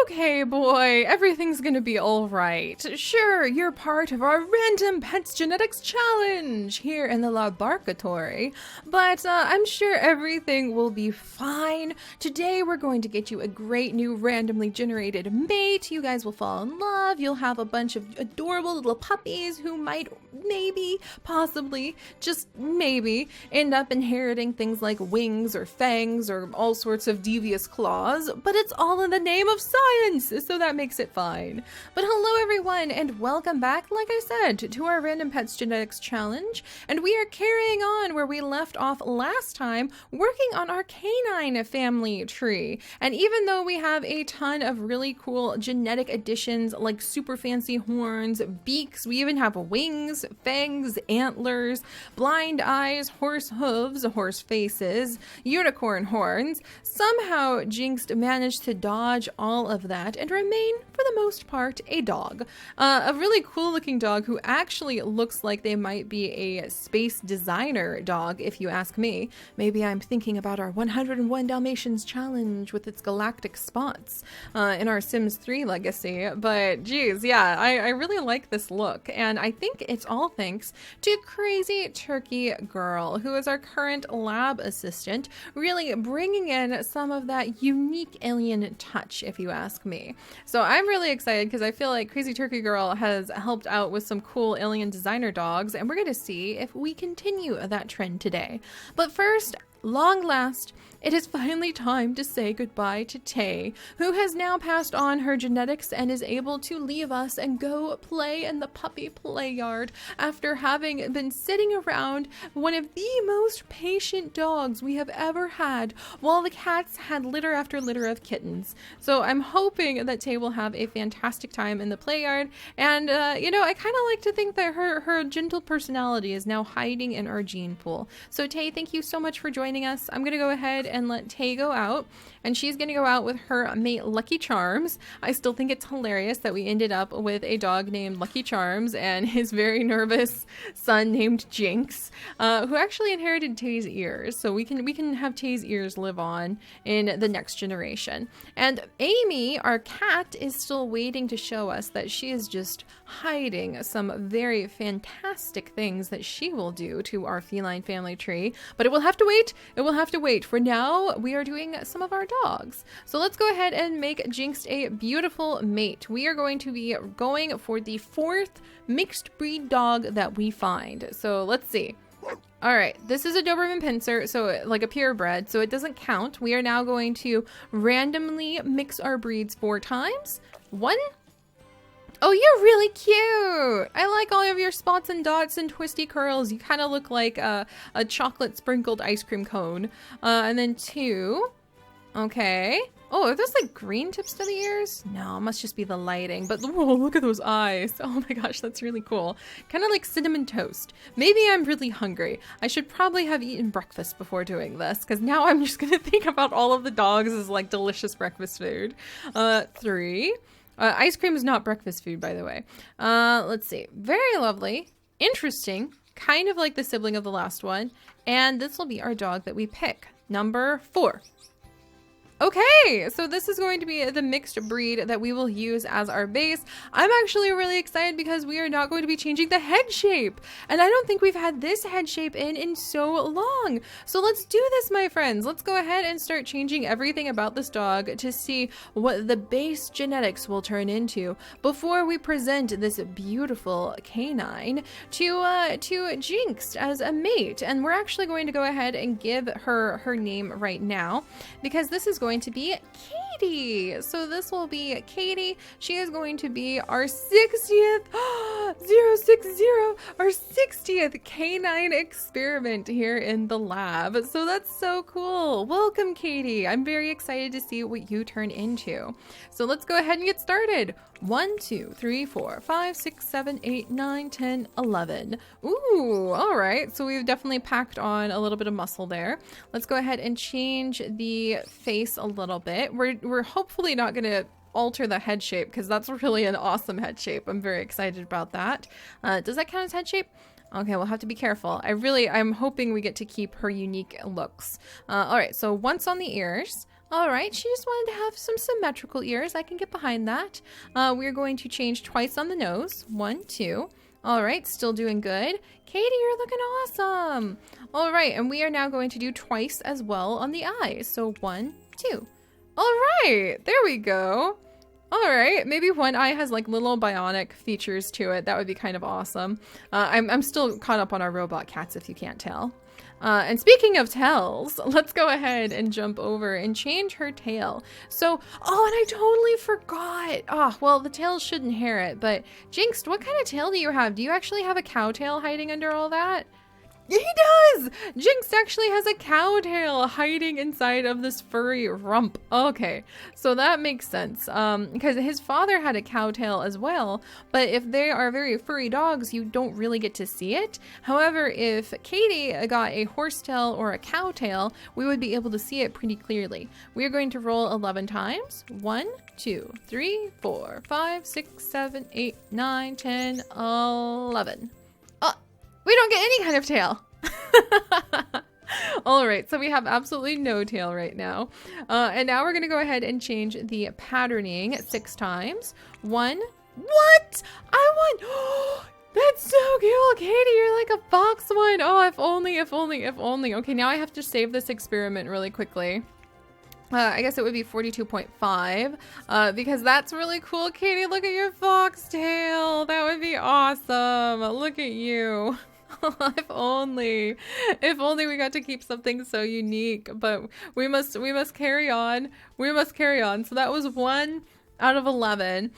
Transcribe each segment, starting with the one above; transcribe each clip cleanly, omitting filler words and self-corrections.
Okay, boy, everything's gonna be alright. Sure, you're part of our Random Pets Genetics Challenge here in the laboratory, but I'm sure everything will be fine. Today, we're going to get you a great new randomly generated mate. You guys will fall in love. You'll have a bunch of adorable little puppies who might maybe, possibly, just maybe, end up inheriting things like wings or fangs or all sorts of devious claws, but it's all in the name of science, so that makes it fine. But hello everyone, and welcome back, like I said, to our Random Pets Genetics Challenge, and we are carrying on where we left off last time, working on our canine family tree. And even though we have a ton of really cool genetic additions like super fancy horns, beaks, we even have wings, fangs, antlers, blind eyes, horse hooves, horse faces, unicorn horns, somehow Jinx managed to dodge all of that and remain, for the most part, a dog. A really cool looking dog who actually looks like they might be a space designer dog, if you ask me. Maybe I'm thinking about our 101 Dalmatians challenge with its galactic spots in our Sims 3 legacy. But geez, yeah, I really like this look. And I think it's all thanks to Crazy Turkey Girl, who is our current lab assistant, really bringing in some of that unique alien touch, if you ask me. So I'm really excited because I feel like Crazy Turkey Girl has helped out with some cool alien designer dogs, and we're going to see if we continue that trend today. But first, long last, it is finally time to say goodbye to Tay, who has now passed on her genetics and is able to leave us and go play in the puppy play yard after having been sitting around one of the most patient dogs we have ever had, while the cats had litter after litter of kittens. So I'm hoping that Tay will have a fantastic time in the play yard, and you know, I kind of like to think that her gentle personality is now hiding in our gene pool. So Tay, thank you so much for joining us. I'm gonna go ahead and let Tay go out, and she's gonna go out with her mate Lucky Charms. I still think it's hilarious that we ended up with a dog named Lucky Charms and his very nervous son named Jinx, who actually inherited Tay's ears, so we can have Tay's ears live on in the next generation. And Amy, our cat, is still waiting to show us that she is just hiding some very fantastic things that she will do to our feline family tree, but it will have to wait. It will have to wait. For now, we are doing some of our dogs. So let's go ahead and make Jinx a beautiful mate. We are going to be going for the 4th mixed breed dog that we find. So let's see. All right, this is a Doberman Pinscher, so like a purebred, so it doesn't count. We are now going to randomly mix our breeds 4 times. 1. Oh, you're really cute! I like all of your spots and dots and twisty curls. You kind of look like a chocolate sprinkled ice cream cone. And then 2. Okay. Oh, are those like green tips to the ears? No, it must just be the lighting. But whoa, look at those eyes. Oh my gosh, that's really cool. Kind of like cinnamon toast. Maybe I'm really hungry. I should probably have eaten breakfast before doing this, because now I'm just going to think about all of the dogs as like delicious breakfast food. 3. Ice cream is not breakfast food, by the way. Let's see. Very lovely. Interesting. Kind of like the sibling of the last one. And this will be our dog that we pick. Number 4. Okay, so this is going to be the mixed breed that we will use as our base. I'm actually really excited because we are not going to be changing the head shape. And I don't think we've had this head shape in so long. So let's do this, my friends. Let's go ahead and start changing everything about this dog to see what the base genetics will turn into before we present this beautiful canine to Jinx as a mate. And we're actually going to go ahead and give her name right now, because this is going to be Katie. So this will be Katie. She is going to be our 60th 060, our 60th canine experiment here in the lab. So that's so cool. Welcome, Katie. I'm very excited to see what you turn into. So let's go ahead and get started. 1, 2, 3, 4, 5, 6, 7, 8, 9, 10, 11. Ooh, all right. So we've definitely packed on a little bit of muscle there. Let's go ahead and change the face a little bit. We're hopefully not going to alter the head shape, because that's really an awesome head shape. I'm very excited about that. Does that count as head shape? Okay, we'll have to be careful. I'm hoping we get to keep her unique looks. All right, so once on the ears. All right, she just wanted to have some symmetrical ears. I can get behind that. We're going to change twice on the nose. 1, 2. All right, still doing good. Katie, you're looking awesome. All right, and we are now going to do twice as well on the eyes. So 1, 2. All right, there we go. All right, maybe one eye has like little bionic features to it. That would be kind of awesome. I'm still caught up on our robot cats, if you can't tell. And speaking of tails, let's go ahead and jump over and change her tail. So, oh, and I totally forgot. Oh, well, the tails should inherit, but Jinx, what kind of tail do you have? Do you actually have a cow tail hiding under all that? He does! Jinx actually has a cow tail hiding inside of this furry rump. Okay, so that makes sense. Because his father had a cow tail as well, but if they are very furry dogs, you don't really get to see it. However, if Katie got a horse tail or a cow tail, we would be able to see it pretty clearly. We are going to roll 11 times. 1, 2, 3, 4, 5, 6, 7, 8, 9, 10, 11. We don't get any kind of tail. All right, so we have absolutely no tail right now. And now we're gonna go ahead and change the patterning 6 times. 1, what? I won. That's so cool, Katie, you're like a fox one. Oh, if only, if only, if only. Okay, now I have to save this experiment really quickly. I guess it would be 42.5 because that's really cool. Katie, look at your foxtail. That would be awesome. Look at you. If only we got to keep something so unique, but we must carry on. We must carry on. So that was 1 out of 11.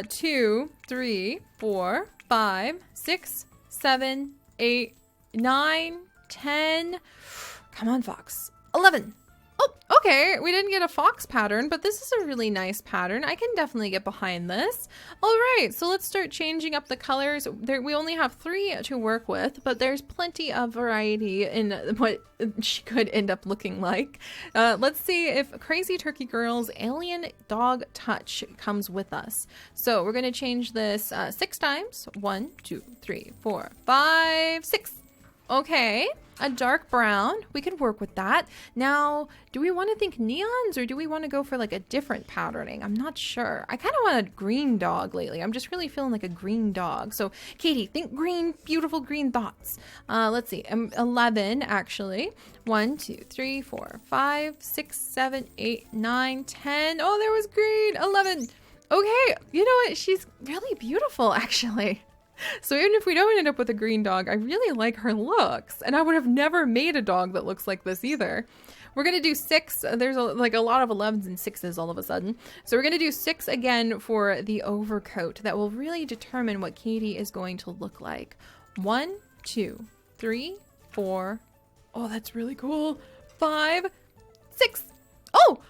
2, 3, 4, 5, 6, 7, 8, 9, 10. Come on, fox. 11. Oh, okay, we didn't get a fox pattern, but this is a really nice pattern. I can definitely get behind this. All right, so let's start changing up the colors. We only have 3 to work with, but there's plenty of variety in what she could end up looking like. Let's see if Crazy Turkey Girl's Alien Dog Touch comes with us. So we're gonna change this 6 times. 1, 2, 3, 4, 5, 6. Okay, a dark brown. We could work with that. Now, do we want to think neons or do we want to go for like a different patterning? I'm not sure. I kind of want a green dog lately. I'm just really feeling like a green dog. So, Katie, think green, beautiful green thoughts. Let's see, 11 actually. 1, 2, 3, 4, 5, 6, 7, 8, 9, 10. Oh, there was green. 11. Okay, you know what? She's really beautiful actually. So even if we don't end up with a green dog, I really like her looks. And I would have never made a dog that looks like this either. We're going to do 6. There's like a lot of 11s and 6s all of a sudden. So we're going to do 6 again for the overcoat. That will really determine what Katie is going to look like. 1, 2, 3, 4. Oh, that's really cool. 5, 6. Oh!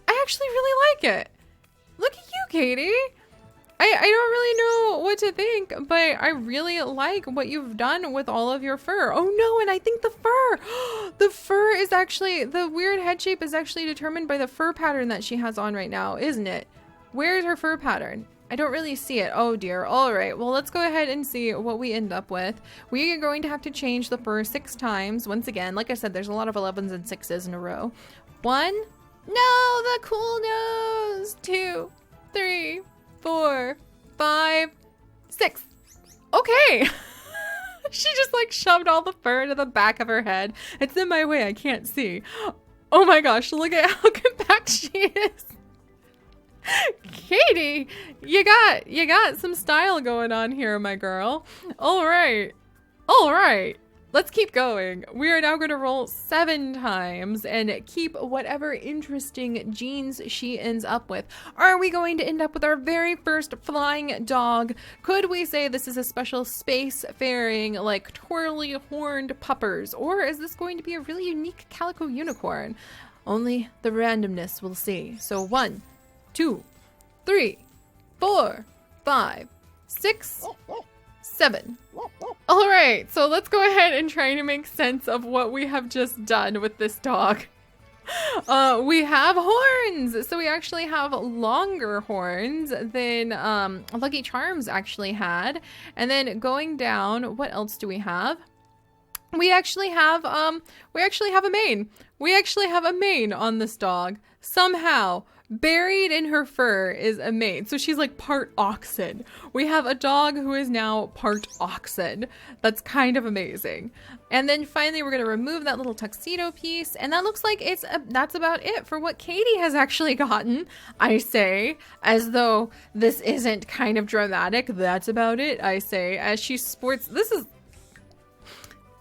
I actually really like it. Look at you, Katie. I don't really know what to think, but I really like what you've done with all of your fur. Oh no, and I think the fur is actually, the weird head shape is actually determined by the fur pattern that she has on right now, isn't it? Where's her fur pattern? I don't really see it. Oh dear. All right, well, let's go ahead and see what we end up with. We are going to have to change the fur 6 times. Once again, like I said, there's a lot of 11s and 6s in a row. 1, no, the cool nose. 2, 3, 4, 5, 6. Okay. She just like shoved all the fur into the back of her head. It's in my way. I can't see. Oh my gosh. Look at how compact she is. Katie, you got some style going on here, my girl. All right. Let's keep going. We are now going to roll 7 times and keep whatever interesting genes she ends up with. Are we going to end up with our very first flying dog? Could we say this is a special space-faring, like twirly horned puppers? Or is this going to be a really unique calico unicorn? Only the randomness will see. So 1, 2, 3, 4, 5, 6, 7. All right, so let's go ahead and try to make sense of what we have just done with this dog. We have horns. So we actually have longer horns than Lucky Charms actually had. And then going down, what else do we have? we actually have a mane. We actually have a mane on this dog. Somehow, buried in her fur is a mane. So she's like part oxen. We have a dog who is now part oxen. That's kind of amazing. And then finally, we're going to remove that little tuxedo piece. And that looks like that's about it for what Katie has actually gotten. I say, as though this isn't kind of dramatic. That's about it, I say, as she sports.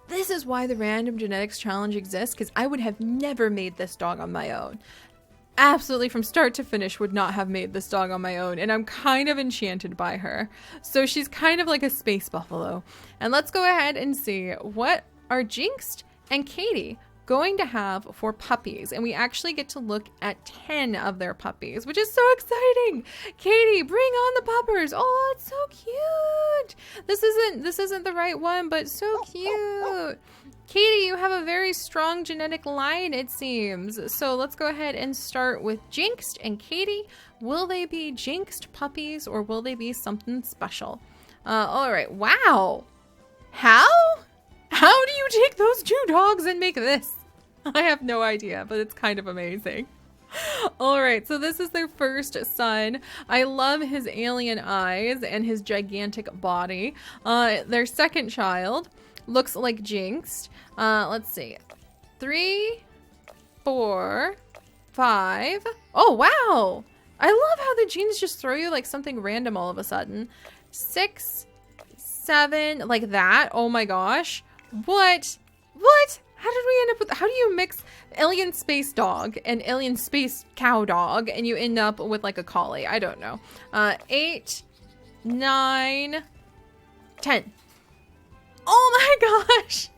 This is why the Random Genetics Challenge exists, because I would have never made this dog on my own. Absolutely, from start to finish, would not have made this dog on my own, and I'm kind of enchanted by her. So she's kind of like a space buffalo. And let's go ahead and see what are Jinxed and Katie going to have for puppies. And we actually get to look at 10 of their puppies, which is so exciting. Katie, bring on the puppers. Oh, it's so cute. This isn't the right one, but so cute. Katie, you have a very strong genetic line, it seems. So let's go ahead and start with Jinxed and Katie. Will they be Jinxed puppies or will they be something special? All right. Wow. How? How do you take those two dogs and make this? I have no idea, but it's kind of amazing. All right, so this is their first son. I love his alien eyes and his gigantic body. Their second child looks like Jinxed. Let's see. 3, 4, 5. Oh, wow. I love how the genes just throw you like something random all of a sudden. 6, 7, like that. Oh my gosh. What? How did we end up with, how do you mix alien space dog and alien space cow dog and you end up with like a collie? I don't know. 8, 9, 10. Oh my gosh.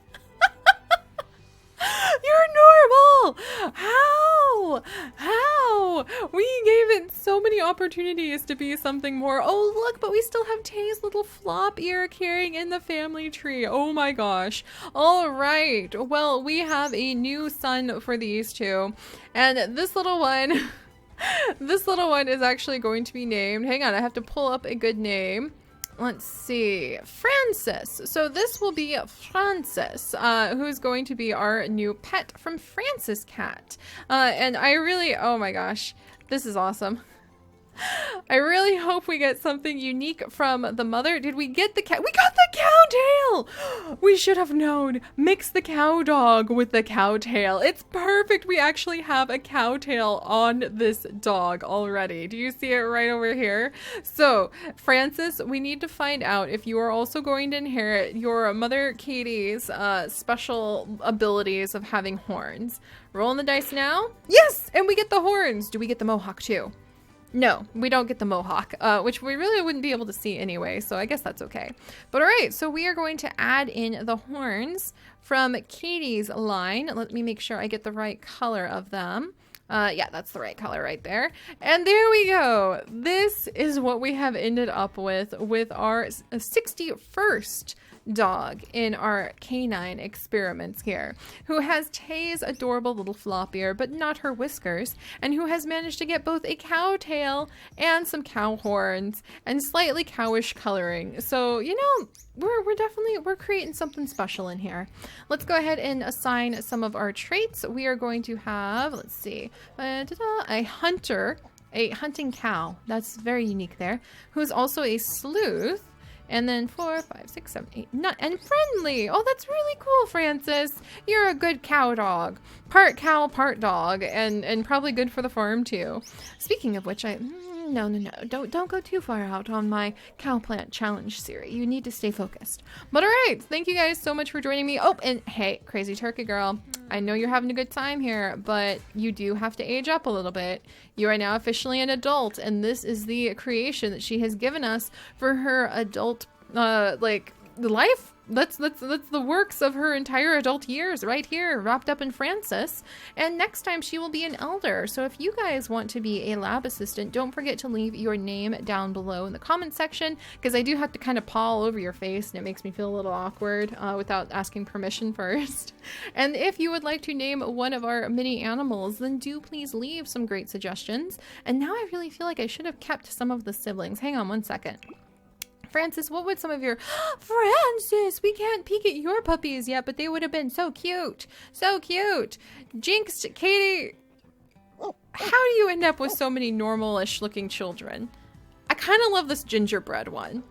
You're normal. How? We gave it so many opportunities to be something more. Oh, look, but we still have Tay's little flop ear carrying in the family tree. Oh my gosh. All right. Well, we have a new son for these two. And this little one, this little one is actually going to be named. Hang on, I have to pull up a good name. Let's see, Francis. So this will be Francis, who's going to be our new pet from Francis Cat. And I really, oh my gosh, this is awesome. I really hope we get something unique from the mother. Did we get the cat? We got the cow tail! We should have known. Mix the cow dog with the cow tail. It's perfect. We actually have a cow tail on this dog already. Do you see it right over here? So, Francis, we need to find out if you are also going to inherit your mother Katie's special abilities of having horns. Rolling the dice now. Yes! And we get the horns. Do we get the mohawk too? No, we don't get the mohawk, which we really wouldn't be able to see anyway, so I guess that's okay. But all right, so we are going to add in the horns from Katie's line. Let me make sure I get the right color of them. Yeah, that's the right color right there. And there we go. This is what we have ended up with our 61st dog in our canine experiments here, who has Tay's adorable little flop ear, but not her whiskers, and who has managed to get both a cow tail and some cow horns and slightly cowish coloring. So, you know, we're creating something special in here. Let's go ahead and assign some of our traits. We are going to have, let's see, a hunter, a hunting cow. That's very unique there, who is also a sleuth. And then 4, 5, 6, 7, 8, 9, and friendly. Oh, that's really cool, Francis. You're a good cow dog. Part cow, part dog, and probably good for the farm too. Speaking of which, no, don't go too far out on my cow plant challenge, Seri. You need to stay focused. But all right, thank you guys so much for joining me. Oh, and hey, crazy turkey girl, I know you're having a good time here, but you do have to age up a little bit. You are now officially an adult, and this is the creation that she has given us for her adult, like, life. That's the works of her entire adult years right here, wrapped up in Francis. And next time she will be an elder. So if you guys want to be a lab assistant, don't forget to leave your name down below in the comment section, because I do have to kind of paw all over your face and it makes me feel a little awkward without asking permission first. And if you would like to name one of our mini animals, then do please leave some great suggestions. And now I really feel like I should have kept some of the siblings. Hang on one second. Francis, what would some of your... Francis, we can't peek at your puppies yet, but they would have been so cute. So cute. Jinx, Katie, how do you end up with so many normal-ish looking children? I kind of love this gingerbread one.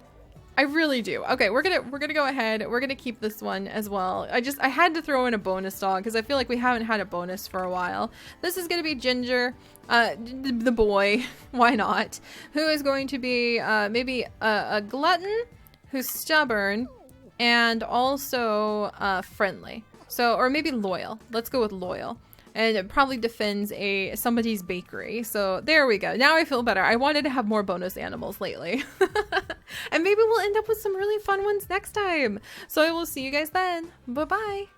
I really do. Okay, we're gonna go ahead. We're gonna keep this one as well. I had to throw in a bonus dog because I feel like we haven't had a bonus for a while. This is gonna be Ginger, the boy. Why not? Who is going to be maybe a glutton who's stubborn and also friendly. So, or maybe loyal. Let's go with loyal. And it probably defends somebody's bakery. So there we go. Now I feel better. I wanted to have more bonus animals lately. And maybe we'll end up with some really fun ones next time. So I will see you guys then. Bye-bye.